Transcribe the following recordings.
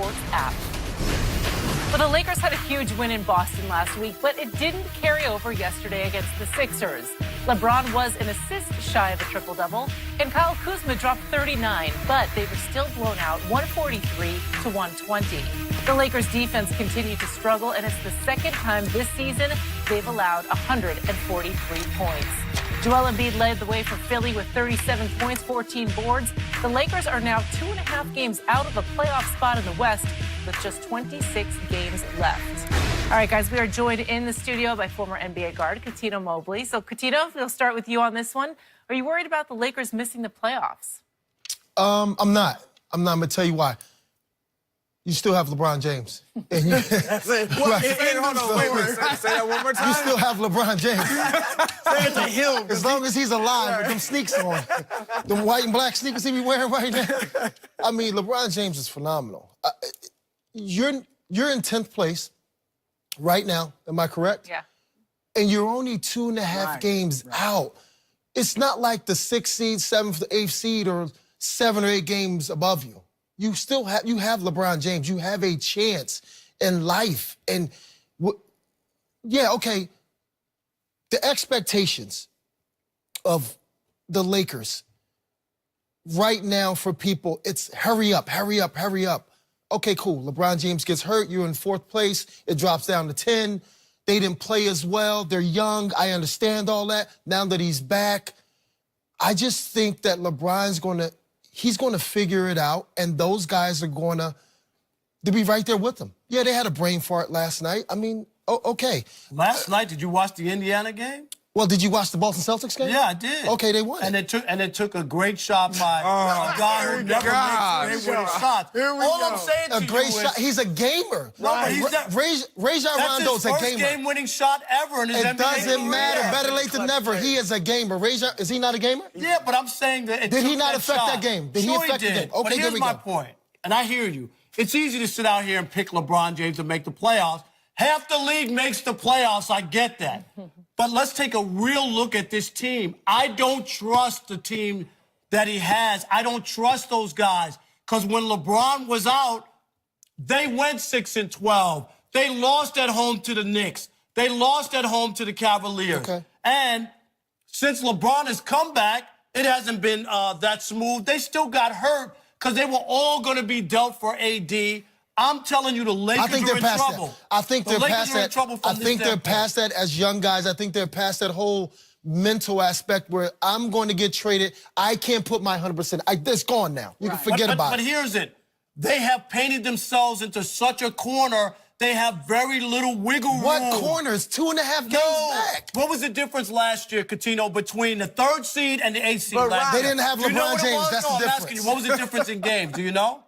Sports app. Well, the Lakers had a huge win in Boston last week, but it didn't carry over yesterday against the Sixers. LeBron was an assist shy of a triple-double, and Kyle Kuzma dropped 39, but they were still blown out 143-120. The Lakers' defense continued to struggle, and it's the second time this season they've allowed 143 points. Joel Embiid led the way for Philly with 37 points, 14 boards. The Lakers are now 2.5 games out of a playoff spot in the West with just 26 games left. All right, guys, we are joined in the studio by former NBA guard Cuttino Mobley. So, Cuttino, we'll start with you on this one. Are you worried about the Lakers missing the playoffs? I'm not. I'm going to tell you why. You still have LeBron James. And you, Say that one more time. You still have LeBron James. Say it to him. As long as he's alive with them sneaks on. Them white and black sneakers he be wearing right now. I mean, LeBron James is phenomenal. You're in 10th place right now, am I correct? Yeah. And you're only 2.5 games out. It's not like the 6th seed, 7th, 8th seed, or 7 or 8 games above you. You still have LeBron James. You have a chance in life. And yeah, okay. The expectations of the Lakers right now for people, it's hurry up, hurry up, hurry up. Okay, cool. LeBron James gets hurt. You're in 4th place. It drops down to 10. They didn't play as well. They're young. I understand all that. Now that he's back, I just think that LeBron's he's going to figure it out, and those guys are going to be right there with him. Yeah, they had a brain fart last night. I mean, okay. Last night, did you watch the Indiana game? Well, did you watch the Boston Celtics game? Yeah, I did. Okay, they won. And it took a great shot by a guy who never makes great winning shots. All I'm saying to a great you shot. He's a gamer. No, but he's Rajon Rondo's a gamer. That's his first game-winning shot ever in his NBA It doesn't career. matter. Better late than never. He is a gamer. Rajon, is he not a gamer? Yeah, but I'm saying that Did he not affect that game? Did he affect the game? Okay, but there here's we my go. point, and I hear you. It's easy to sit out here and pick LeBron James to make the playoffs. Half the league makes the playoffs. I get that. But let's take a real look at this team. I don't trust the team that he has. I don't trust those guys. Because when LeBron was out, they went 6-12. They lost at home to the Knicks. They lost at home to the Cavaliers. Okay. And since LeBron has come back, it hasn't been that smooth. They still got hurt because they were all going to be dealt for AD. I'm telling you, the Lakers are in trouble. That. I think they're past that. I think they're past that as young guys. I think they're past that whole mental aspect where I'm going to get traded. I can't put my 100%. It's gone now. You can forget about it. But here's it. They have painted themselves into such a corner. They have very little wiggle room. What corners? 2.5 games back. What was the difference last year, Cuttino, between the 3rd seed and the 8th seed last year? They didn't have LeBron James. That's the difference. I'm asking you, what was the difference in games? Do you know?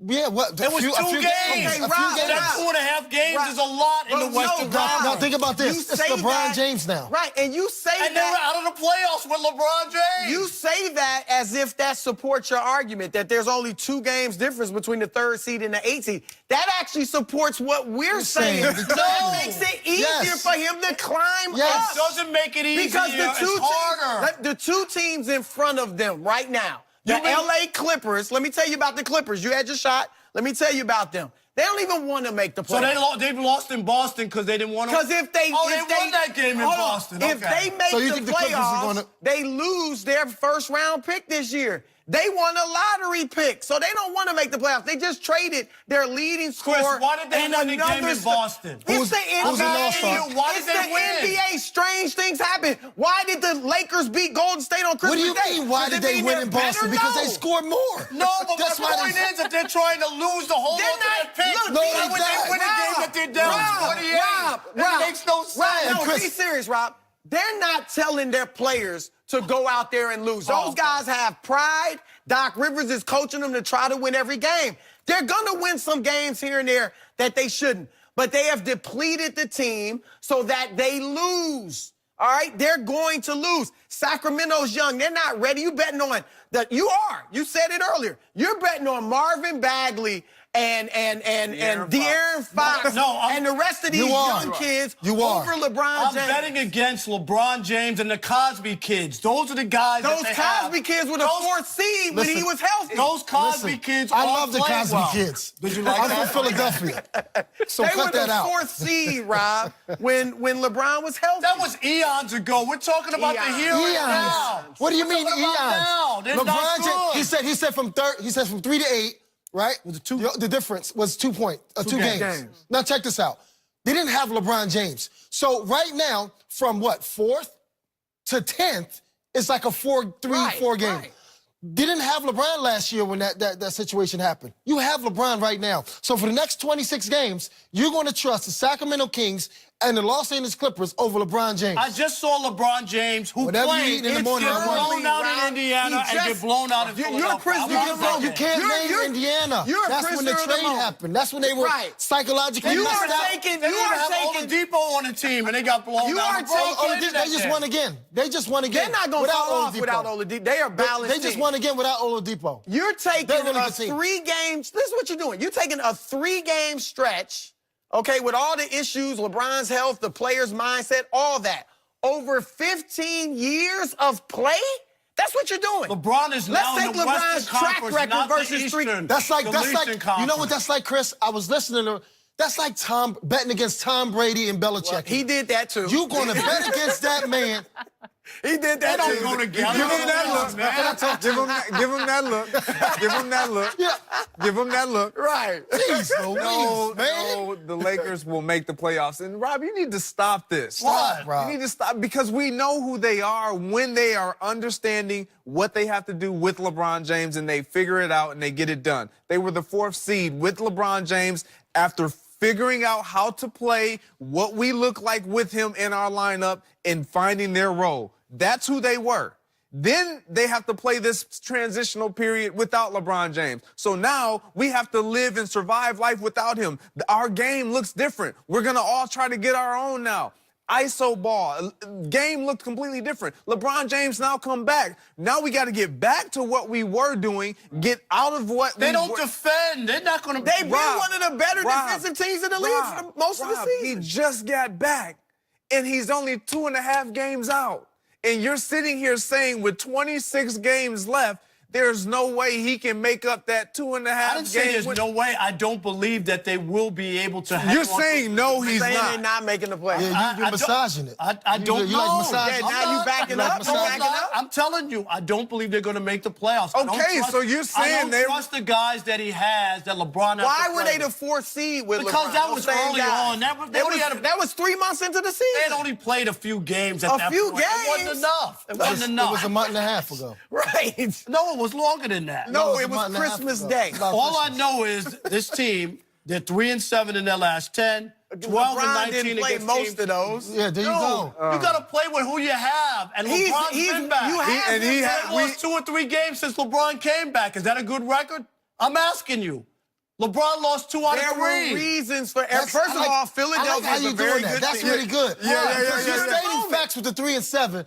Yeah, what? It was 2 games. That 2.5 games is a lot in the Western Conference. Now, think about this. It's LeBron James now. Right, and you say that. And they were out of the playoffs with LeBron James. You say that as if that supports your argument, that there's only 2 games difference between the 3rd seed and the 8th seed. That actually supports what we're saying. So it makes it easier for him to climb up. It doesn't make it easier. Because it's harder. The 2 teams in front of them right now, the LA Clippers, let me tell you about the Clippers. You had your shot. Let me tell you about them. They don't even want to make the playoffs. So they've lost in Boston because they didn't want to. Because if they won that game in Boston. If they make the playoffs, they lose their 1st-round pick this year. They won a lottery pick, so they don't want to make the playoffs. They just traded their leading scorer. Chris, why did they win the game in Boston? It's the NBA. Why did they win? It's the NBA. Strange things happen. Why did the Lakers beat Golden State on Christmas Day? What do you mean, why did they win in Boston? Because they scored more. No, but the point is that they're trying to lose the whole of that pick. Why would they win a game that they're down 48? That makes no sense. No, be serious, Rob. They're not telling their players to go out there and lose. Those guys have pride. Doc Rivers is coaching them to try to win every game. They're going to win some games here and there that they shouldn't. But they have depleted the team so that they lose. All right? They're going to lose. Sacramento's young. They're not ready. You betting on that. You are. You said it earlier. You're betting on Marvin Bagley and De'Aaron Fox and the rest of these young kids over LeBron James. I'm betting against LeBron James and the Cosby kids. Those are the guys. Those Cosby kids were the 4th seed when he was healthy. Those Cosby kids. I love the Cosby kids. Did you like I'm that? from Philadelphia, so they cut that out. They were the 4th seed, Rob, when LeBron was healthy. That was eons ago. We're talking about the here and now. What do you mean eons? LeBron James. He said from 3 to 8. Right? The difference was 2 games. Now check this out. They didn't have LeBron James. So right now, from what, 4th to 10th, it's like a 4 game. Right. Didn't have LeBron last year when that situation happened. You have LeBron right now. So for the next 26 games, you're going to trust the Sacramento Kings and the Los Angeles Clippers over LeBron James. I just saw LeBron James, who played, in the morning, get blown out in Indiana and get blown out in Philadelphia. You're a prisoner. You can't name Indiana. That's when the trade happened. That's when they were psychologically messed up. They didn't have Oladipo on the team, and they got blown out. They just won again. They just won again. They're not going to fall off without Oladipo. They are balanced. They just won again without Oladipo. You're taking a 3 games. This is what you're doing. You're taking a 3-game stretch, okay, with all the issues, LeBron's health, the player's mindset, all that. Over 15 years of play? That's what you're doing. LeBron is now in the Western Conference, track record not versus the Eastern. That's like, Conference. You know what that's like, Chris? I was listening to, that's like betting against Tom Brady and Belichick. Well, he did that too. You're going to bet against that man. He did that too. They don't go together. Give him that look. Give him that look. Give him that look. Yeah. Give him that look. Right. Jeez, Louise, man. No, the Lakers will make the playoffs. And, Rob, you need to stop this. What, Rob? You need to stop because we know who they are when they are understanding what they have to do with LeBron James, and they figure it out and they get it done. They were the 4th seed with LeBron James after figuring out how to play, what we look like with him in our lineup, and finding their role. That's who they were. Then they have to play this transitional period without LeBron James. So now we have to live and survive life without him. Our game looks different. We're going to all try to get our own now. ISO ball. Game looked completely different. LeBron James now come back. Now we got to get back to what we were doing, get out of what they don't defend. They're not going to. They've been one of the better defensive teams in the league for most of the season. He just got back, and he's only 2.5 games out. And you're sitting here saying with 26 games left, there's no way he can make up that 2.5 games. I didn't say there's no way. I don't believe that they will be able to hang You're on saying no, he's saying not. They're not making the playoffs. Yeah, you're massaging it. I don't you know. like massaging Yeah, now you backing up. You backing up. I'm telling you, I don't believe they're going to make the playoffs. Okay, so you're saying I don't trust the guys that he has, that LeBron has. Why were they the 4th seed with LeBron? Because that was early on. That was 3 months into the season. They had only played a few games at that point. It wasn't enough. It wasn't enough. It was a month and a half ago. Right. No, it was longer than that. No, it was Christmas Day. All I know is this team, they're 3-7 in their last 10. 12 and 19 didn't play against most teams. of those. Yeah, there you go. You got to play with who you have. And LeBron's been back. He lost 2 or 3 games since LeBron came back. Is that a good record? I'm asking you. LeBron lost 2 out of 3. There were reasons for every. First of all, Philadelphia is a very good team. That's really good. Because you're stating facts with the 3 and 7.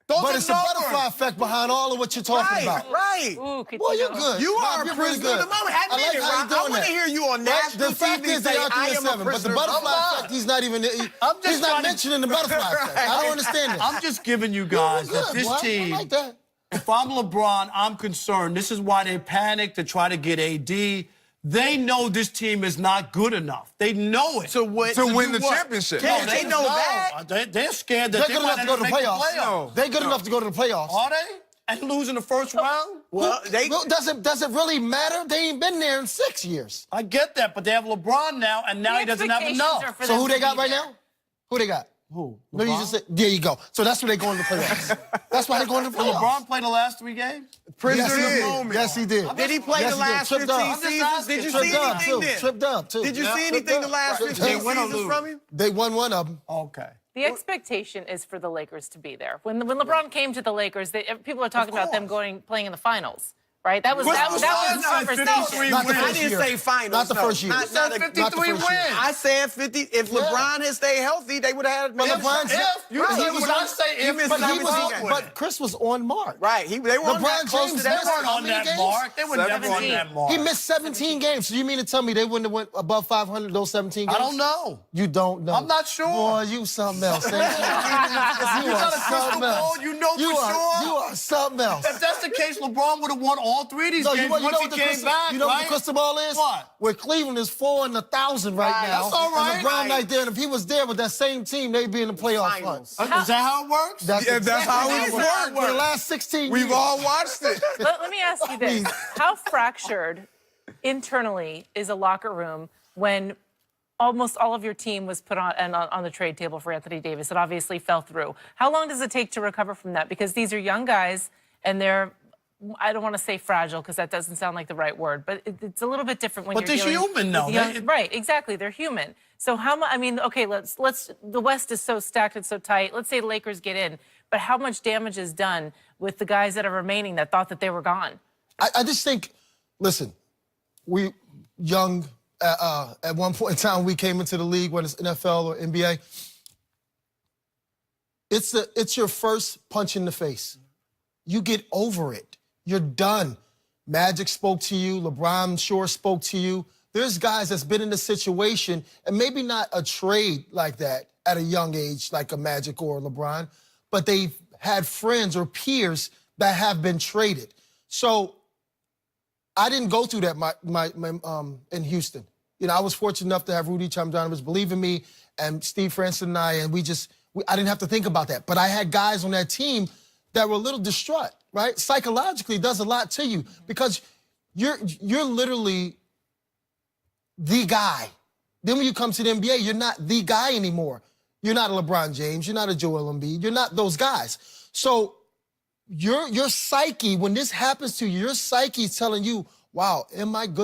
But it's a butterfly effect behind all of what you're talking about. Right. Ooh, Well, you're good. You are You're a prisoner of the moment. Admit it, Rob. I want to hear you on national The fact TV is they say, are 3 I and am a 7, but the prisoner. butterfly effect, he's not even. He's not mentioning the butterfly effect. I don't understand that. I'm just giving you guys You're that good, this boy. team. I like that. If I'm LeBron, I'm concerned. This is why they panic to try to get AD. They know this team is not good enough. They know it. To win the championship. Yeah, they know that. They're scared that They're good enough to go to the playoffs. They're good enough to go to the playoffs. Are they? And lose in the first round? Well, does it really matter? They ain't been there in 6 years. I get that, but they have LeBron now, and now he doesn't have enough. So who they got right now? Who they got? Who? No, you just said, there you go. So that's where they're going to the playoffs. That's why they're going to the Did playoffs. LeBron play the last 3 games? prisoner Yes, he of the did. moment. Yes, he did. Did he play the last 15 seasons? Did you see anything then? Tripped up, too. Did you see anything the last 15 seasons from him? They won one of them. Okay. The expectation is for the Lakers to be there. When LeBron came to the Lakers, people are talking about them playing in the finals. right? That was the conversation. Not the I first didn't year. say finals. Not the first year. Not, You said not a- 53 not the first year. wins. I said 50. If LeBron had stayed healthy, they would have had. But LeBron, You said when I say if, missed but he 17 was, games. but Chris was on mark. Right. They were on that LeBron close James to that. missed They weren't how on many that games? mark. They were never on 17. that mark. He missed 17 games. So you mean to tell me they wouldn't have went above 500 those 17 games? I don't know. You don't know. I'm not sure. Boy, you something else. Ain't you? You got a crystal ball. You know for sure. You are something else. If that's the case, LeBron would have won all three of these No, games you know once what he the came crystal, back, you know right? what the crystal ball is? What? Where Cleveland is 4 in 1,000 right now. That's all right. And LeBron right there. And if he was there with that same team, they'd be in the playoff hunt. Finals. Is that how it works? That's Yeah, that's how exactly it worked works. for the last 16 We've years. all watched it. Let me ask you this. How fractured internally is a locker room when almost all of your team was put on the trade table for Anthony Davis? It obviously fell through. How long does it take to recover from that? Because these are young guys, and they're, I don't want to say fragile because that doesn't sound like the right word, but it's a little bit different when But you're they're dealing human, with though. young, right, exactly. They're human. So how much, I mean, okay, let's, the West is so stacked and so tight. Let's say the Lakers get in, but how much damage is done with the guys that are remaining that thought that they were gone? I just think, listen, we young, at one point in time, we came into the league, whether it's NFL or NBA. It's your first punch in the face. You get over it. You're done. Magic spoke to you. LeBron sure spoke to you. There's guys that's been in a situation, and maybe not a trade like that at a young age, like a Magic or a LeBron, but they've had friends or peers that have been traded. So I didn't go through that in Houston. You know, I was fortunate enough to have Rudy Tomjanovich believe in me, and Steve Francis and I didn't have to think about that. But I had guys on that team that were a little distraught, right? Psychologically, it does a lot to you because you're literally the guy. Then when you come to the NBA, you're not the guy anymore. You're not a LeBron James. You're not a Joel Embiid. You're not those guys. So your psyche, when this happens to you, your psyche is telling you, wow, am I good?